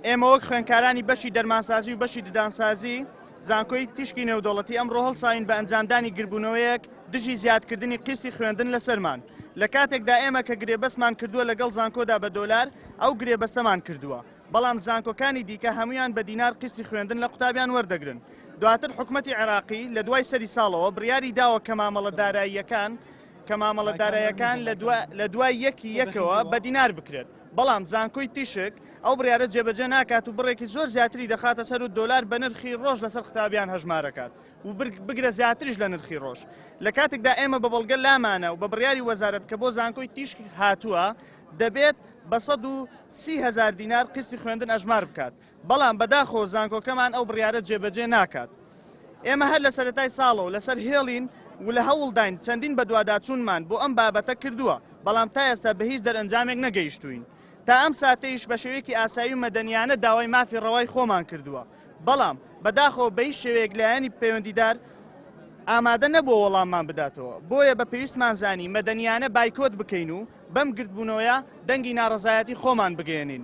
ئێمە وەک خوێندکارانی بەشی دەرمانسازی و بەشی ددانسازی زانکۆی تیشکی نێودەوڵەتی ئەمڕۆ هەڵساوین بە ئەنجامدانی گربوونەوەیەک دژی زیادکردنی قستی خوێندن لەسەرمان لە کاتێکدا ئێمە کە گرێبەستمان کردووە لەگەڵ زانکۆدا بە دۆلار ئەو گرێبەستەمان کردووە بەڵام زانکۆکانی دیکە هەمویان بە دینار قستی خوێندن لە قوتابیان وەردەگرن. دواتر حکوومەتی عێراقی لە دوای سەری ساڵەوە بڕیاری داوە کە مامەڵە داراییەکان لە دوای یەکەوە بە دینار بکرێت. بەڵام زانکۆی تیشک ئەو بڕیارە جێبەجێ ناکات و بڕێکی زۆر زیاتری دەخاتە سەر و دۆلار بە نرخی ڕۆژ لەسەر قوتابیان هەژمارەکات و بگرە زیاتریش لە نرخی ڕۆژ. لە کاتێکدا ئێمە بە بەڵگە لامانە و بە بڕیاری وەزارەت کە بۆ زانکۆی تیشک هاتووە دەبێت بە 130,000 دینار قستی خوێندن ئەژمار بکات. بەڵام بەداخۆ زانکۆکەمان ئەو بڕیارە جێبەجێ ناکات. ئێمە هەر لە سەرەتای ساڵەوە لەسەر هێڵین و لە هەوڵداین چەندین بە دوواداچوونمان بۆ ئەم بابەتە کردووە بەڵام تا ئێستا بە هیچ دەرئەنجامێک نەگەیشتوین. تا ئەم ساتەیش بە شێوەیەکی ئاسایی و مەدەنیانە داوای مافی ڕەوای خۆمان کردووە بەڵام بەداخەوە بە هیچ شێوەیەک لایەنی پەیوەندیدار ئامادە نەبووە وەڵاممان بداتەوە. بۆیە بە پێویستمان زانی مەدەنیانە بایکۆت بکەین و بەم گرتبوونەوەیە دەنگی ناڕەزایەتی خۆمان بگەێنین.